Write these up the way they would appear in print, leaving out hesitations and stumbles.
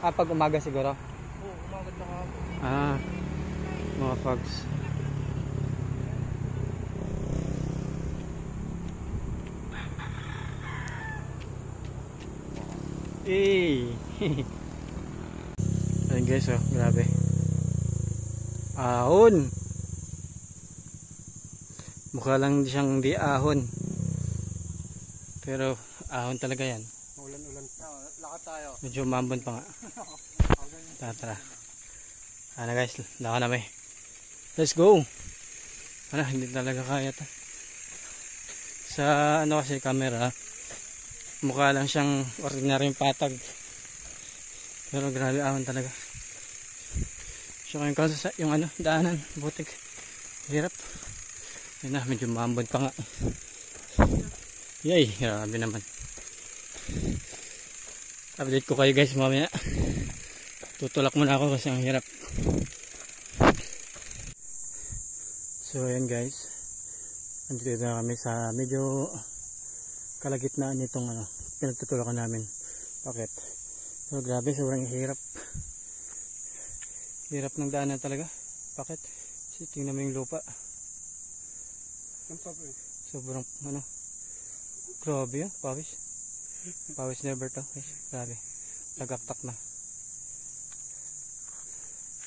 Pag umaga siguro? Oo, umaga na kahapon. Mga fogs. Ayun guys, oh, grabe. Ahon. Mukha lang siyang di ahon. Pero ahon talaga yan. Ulan-ulan pa. Lakad tayo. Medyo mambon pa nga. Tara. Ano guys, lakad na may. Let's go. Hindi talaga kaya ta. Sa ano kasi camera, mukha lang siyang ordinary patag. Pero grabe ahon talaga. So yung ano, daanan, butik. Hirap. Yun na, medyo mambon pa nga. Yay, grabe naman. Update ko kayo guys mamaya. Tutulak muna ako kasi ang hirap. So ayan guys, andito na kami sa medyo kalagitnaan nitong ano, pinagtutulakan namin. Bakit? So grabe, sobrang hirap. Hirap ng daanan talaga. Bakit? Kasi tingnan mo yung lupa. Sobrang ano, grabe yun, pawis. Pawis never to guys, grabe. Tagaktak na.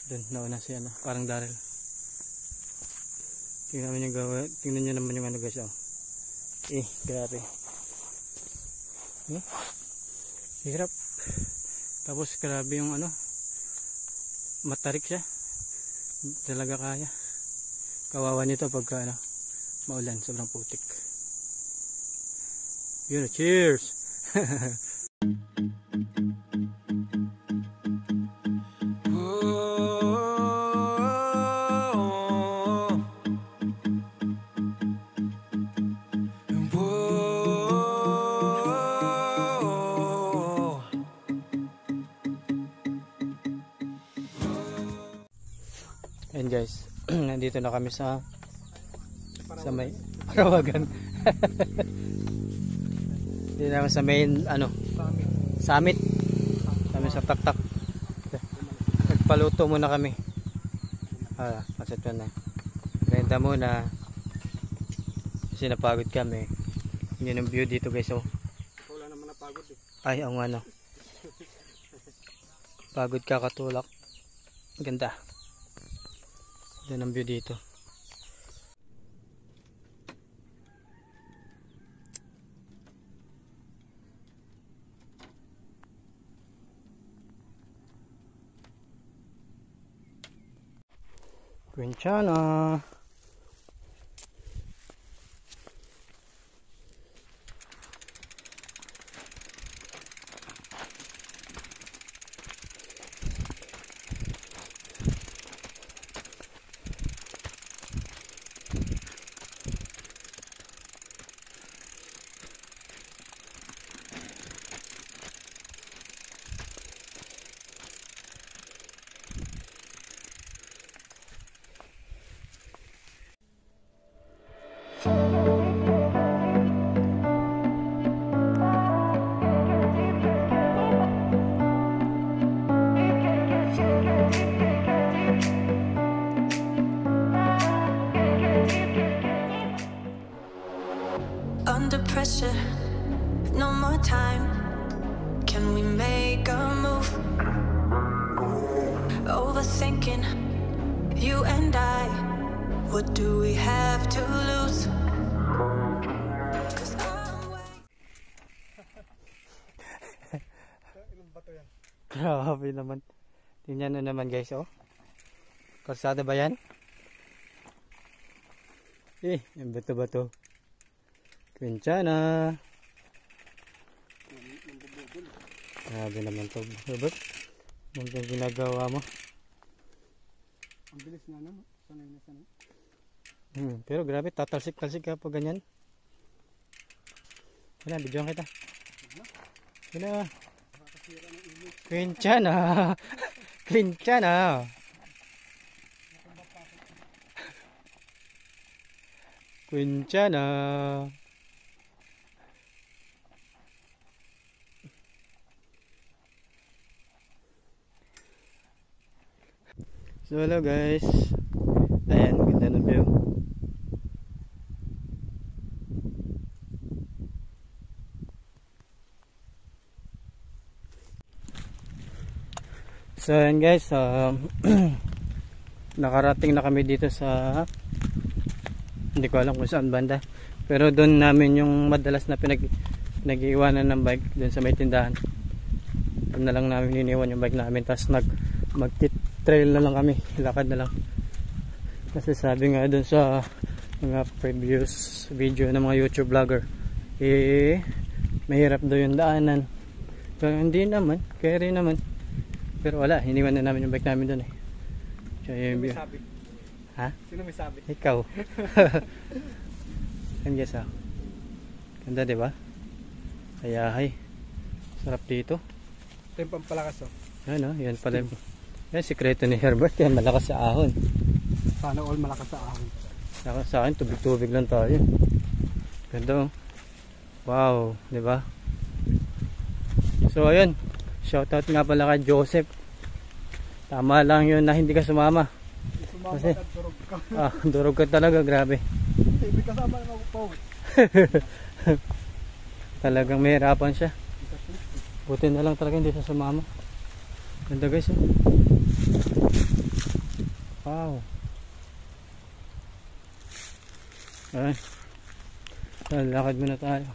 Doon nauna si ano, parang Daryl. Tingnan nyo naman yung ano guys, oh. Grabe. Hirap. Tapos grabe yung ano, matarik siya. Talaga kaya. Kawawa nito pagka ano, maulan, sobrang putik. Yun, cheers. Ayan guys, nandito na kami sa may Parawagan. Dito na kami sa main ano, summit. Kami sa taktak. Nagpaluto muna kami. Pasat na. Renta muna. Kasi napagod kami. Yun ang view dito guys, oh. Wala naman napagod eh. Ay, ang ano. Pagod ka katulak. Ganda. Yan ang view dito. Quinchana. Under pressure, no more time. Can we make a move? Overthinking, you and I. What do we have to lose? 'Cause Ilang bato yan? Grabe naman. Tingnan nyo naman guys, oh. Kalsada ba yan? Yung bato-bato. Quinchana. Grabe naman to, Robert. Ano yung ginagawa mo? Ang bilis nga naman. Sanay na sanay. Pero grabe, tatalsik-talsik ka po ganyan. Wala, videoan kita. Wala. Quinchana. Quinchana. Quinchana. So hello guys. Ayan, ganda ng view. So ayan guys, nakarating na kami dito sa, hindi ko alam kung saan banda, pero doon namin yung madalas na pinag-iwanan ng bike, doon sa may tindahan. Doon na lang namin iniwan yung bike namin, tapos mag-trail na lang kami, lakad na lang. Kasi sabi nga doon sa mga previous video ng mga YouTube vlogger, mahirap daw yung daanan. Pero hindi naman, carry naman. Pero wala, iniwan na namin yung bike namin doon eh. Kaya Sino may sabi? Ha? Sino may sabi? Ikaw. Yan guys ah. Ganda diba? Ayahay. Sarap dito. Ito yung pampalakas oh. Yan oh, yan pala. Yan, sikreto ni Herbert. Yan, malakas sa ahon. Sana all malakas sa ahon. Sa akin, tubig-tubig lang tayo. Ganda oh. Wow, diba? So ayun. Shoutout nga pala kay Joseph. Tama lang yun na hindi ka sumama. Sumama Kasi, ka, durog ka. Durog ka talaga, grabe. Hindi kasama na ako. Talagang mahirapan siya. Buti na lang talaga hindi siya sumama. Ganda guys eh. Wow. Ayan. So, lakad muna tayo.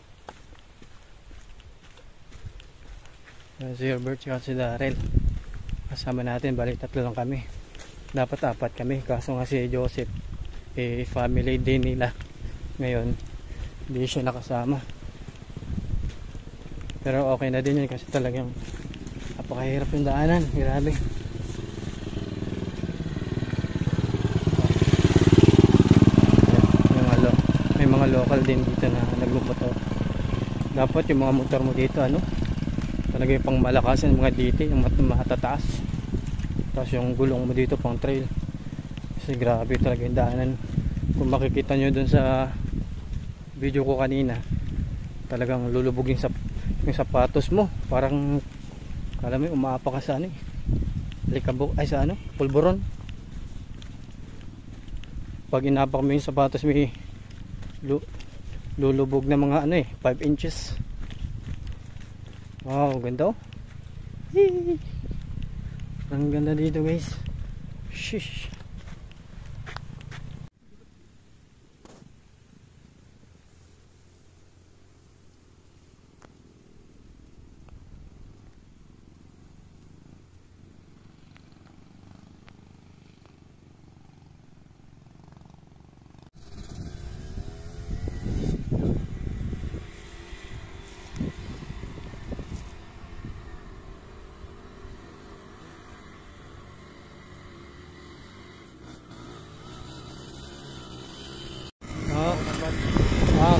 Si Herbert at si Darrell. Kasama natin, balik 3 lang kami. Dapat 4 kami, kaso nga si Joseph family day nila ngayon, hindi siya nakasama. Pero okay na din yun kasi talagang napakahirap yung daanan, grabe. May mga local din dito na nagmumotor. Dapat yung mga motor mo dito talaga yung pang malakas yung mga DT, yung matataas. Tapos yung gulong mo dito pang trail. Kasi grabe talaga yung daanan. Kung makikita nyo dun sa video ko kanina, talagang lulubog yung sapatos mo. Parang kala mo umaapa ka sa likabok, ay sa pulburon. Pag inapak mo yung sapatos, may lulubog na mga 5 inches. Wow, ganda oh. Ang ganda dito guys. Shish. Wow.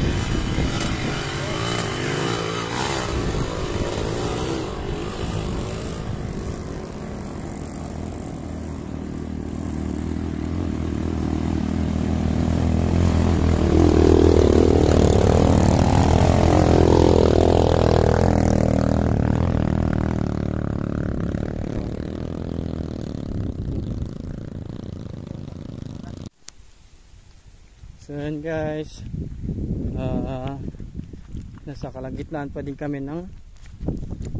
So yun guys, nasa kalagitnaan pa din kami ng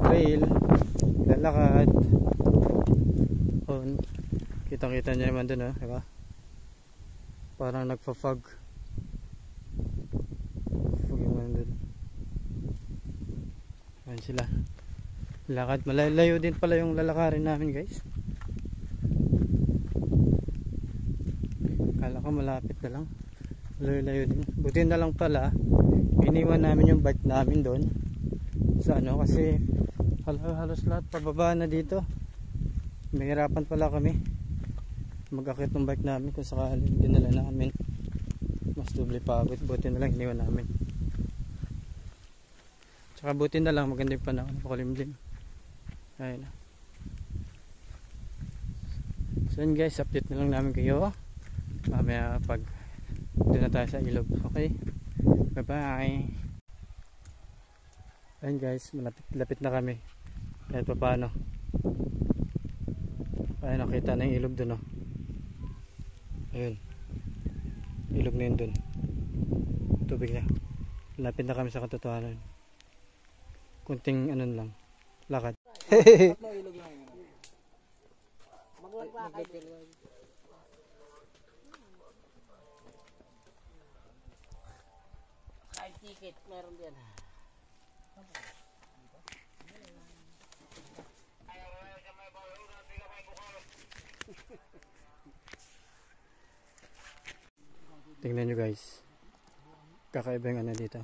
trail, lalakad. Kitang kita nyo naman dun diba? Parang nagpa-fog naman dun. Ayan sila, lakad. Malayo din pala yung lalakarin namin guys. Kala ko malapit na lang, layo din. Buti na lang pala iniwan namin yung bike namin doon sa kasi halos lahat pababa na dito. Mahirapan pala kami mag-akit ng bike namin kung sakaling dinala namin. Mas doble pagod. Buti na lang iniwan namin. Tsaka buti na lang maganda yung panahon, pakulimlim. Ayun. So yun guys, update na lang namin kayo mamaya pag doon na tayo sa ilog. Okay, bye bye. Ayun guys, malapit na kami kahit pa paano. Ayun, nakita na yung ilog doon Ayun. Ilog na yun dun. Tubig na. Lapit na kami sa katotohanan. Kunting ano lang. Lakad. Kahit ticket, meron din. Tingnan nyo guys. Kakaiba yung ano dito.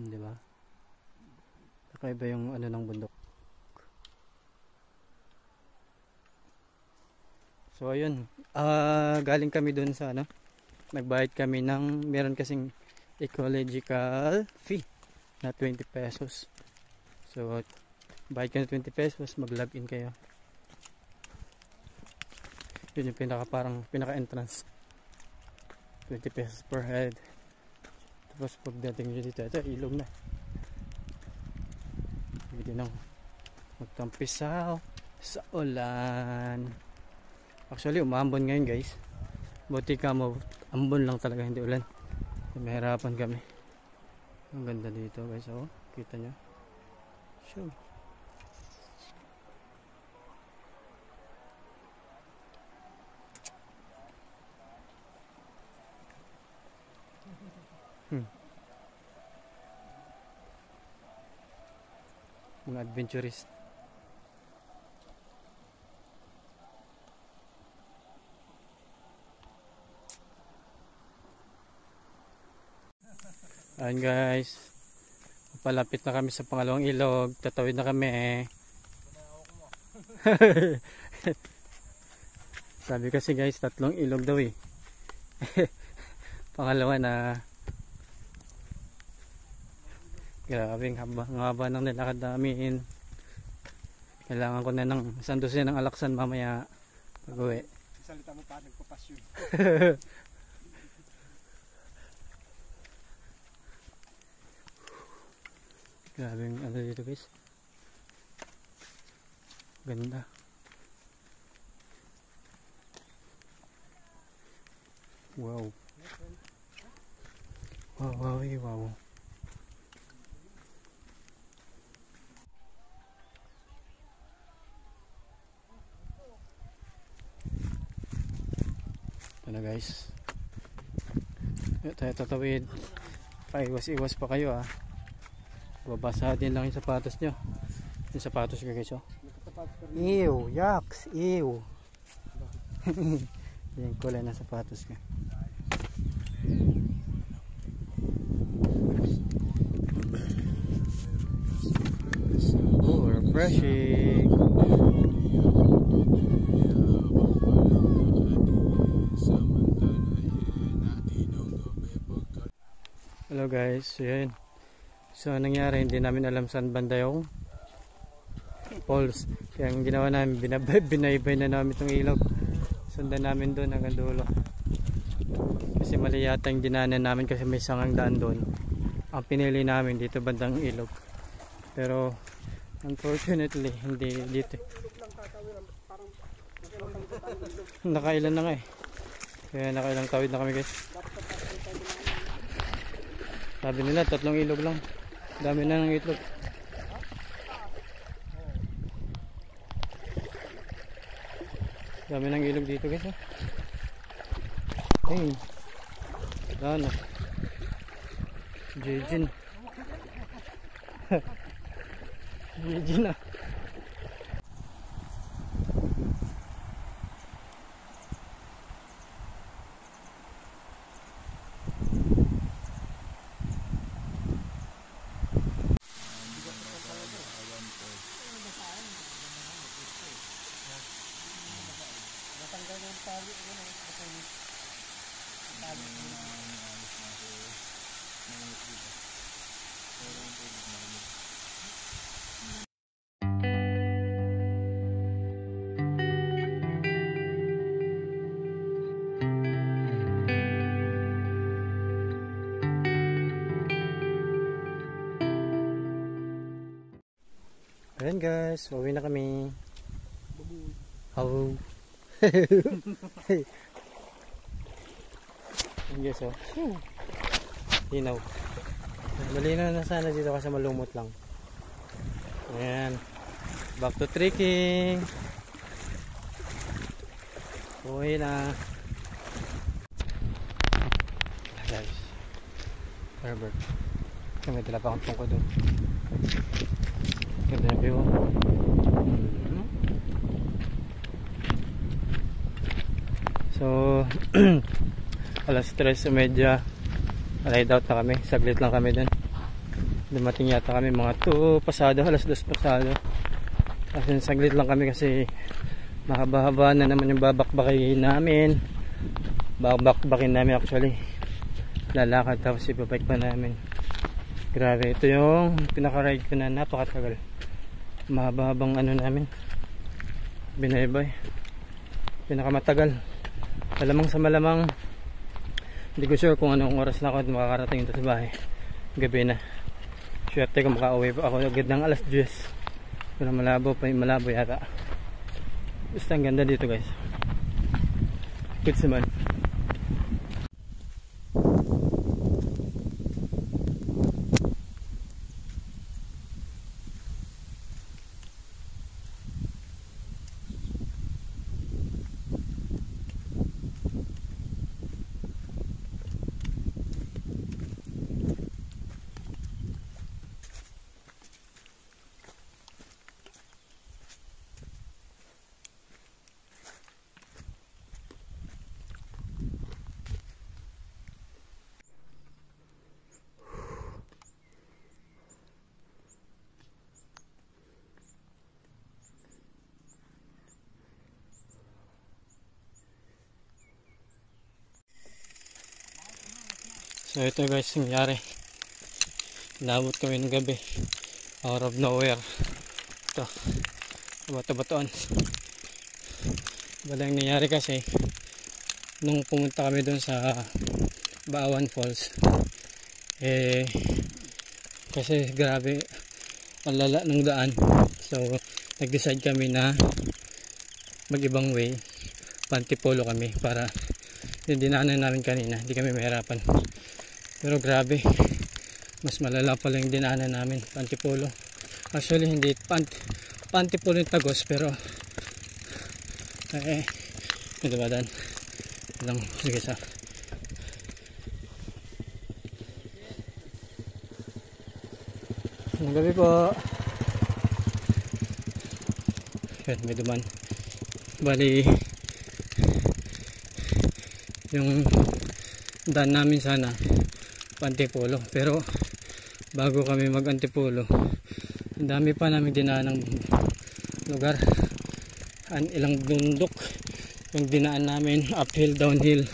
Di ba? Kakaiba yung ano ng bundok. So ayun, galing kami dun sa ano. Nagbayad kami ng meron kasing ecological fee na 20 pesos. So bayad ka ng 20 pesos, mag-login kayo. Yun yung pinaka entrance. 20 pesos per head. Tapos pagdating nyo dito, ito ilog na. Pwede nang magtampisaw sa ulan. Actually umambon ngayon guys. Buti ka mo, ambon lang talaga, hindi ulan. Mahirapan kami. Ang ganda dito guys, oh. Kita nyo. Sure. Mga adventurist. Ayan guys, palapit na kami sa pangalawang ilog. Tatawid na kami. Sabi kasi guys, 3 ilog daw eh. Pangalawa na. Grabe, ang haba ng nilakad namin. Kailangan ko na ng 1 dosen ng alaksan mamaya pag-uwi. Salita mo pa, nagpapasyon. Grabe yung ano dito guys. Ganda. Wow. Wow. Ito na guys. Tayo tatawid. Paiwas-iwas pa kayo ah. Babasa din lang yung sapatos nyo. Yung sapatos ko guys oh. Ew, yucks, ew. Yung kulay na sapatos ko. Oh, refreshing. Hello guys, so yun. So nangyari, hindi namin alam saan banda yung falls. Kaya ang ginawa namin, binaybay na namin itong ilog. Sundan namin doon hanggang dulo. Kasi mali yata yung dinanan namin kasi may sangang daan doon. Ang pinili namin dito bandang ilog. Pero unfortunately, hindi dito. Nakailan na nga eh. Kaya nakailang tawid na kami guys. Sabi nila 3 ilog lang. Dami na ng itlog. Dami ng ilog dito guys. Hey. Ano? Jijin. Jijin na. Ayan guys, uwi na kami. Hello. Yan guys, oh. Linaw. Malinaw na sana dito kasi malumot lang. Ayan. Back to trekking. Uwi na. Guys. Herbert. May dala pa akong tungkod doon. Ganda na view. So, alas 3:30. Ride out na kami. Saglit lang kami dun. Dumating yata kami mga 2 pasado. Alas 2 pasado. Kasi saglit lang kami kasi mahaba-haba na naman yung babakbakin namin. Babakbakin namin actually. Lalakad tapos ibabike pa namin. Grabe, ito yung pinaka-ride ko na napakatagal. Mahaba-habang ano namin. Binaybay. Pinakamatagal. Malamang sa malamang. Hindi ko sure kung anong oras na ako makakarating ito sa bahay. Gabi na. Swerte ko makauwi pa ako agad ng alas 10. Pero malabo pa, malabo yata. Basta ang ganda dito guys. Good naman. So ito guys, nangyari. Inabot kami ng gabi. Out of nowhere. Ito. Bato-batoan. Walang nangyari kasi nung pumunta kami doon sa Baawan Falls. Kasi grabe ang lala ng daan. So nag-decide kami na mag-ibang way. Pantipolo kami para yung dinaanan namin kanina. Hindi kami mahirapan. Pero grabe, mas malala pala yung dinaanan namin, Pantipolo. Actually hindi Pantipolo yung Tagos, pero ito ba dan? Lang, sige sa. Ang gabi po. May duman. Bali yung daan namin sana Antipolo, pero bago kami mag Antipolo ang dami pa namin dinaan ng lugar, ilang bundok yung dinaan namin, uphill, downhill.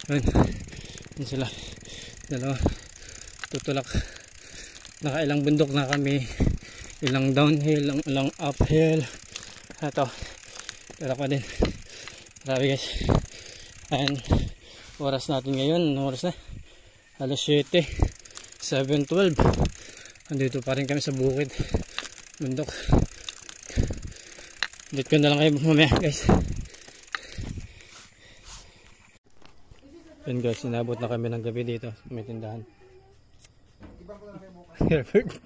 Yun sila dalawa tutulak, nakailang bundok na kami, ilang downhill, ilang uphill. Ito tulak pa din, grabe guys. And oras natin ngayon, oras na alas 7, 7:12. Andito pa rin kami sa bukid, bundok. Dito ko na lang kayo mamaya guys. Yun guys, inabot na kami ng gabi dito, may tindahan. Perfect.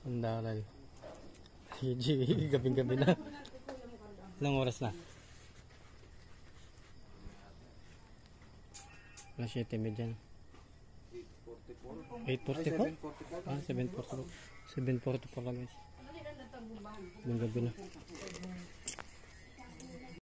Ang daral. Gabing-gabi na. Ilang oras na? Alas 7:30 na. 8:44? 7:44. 7:44 lang guys. Gabi na.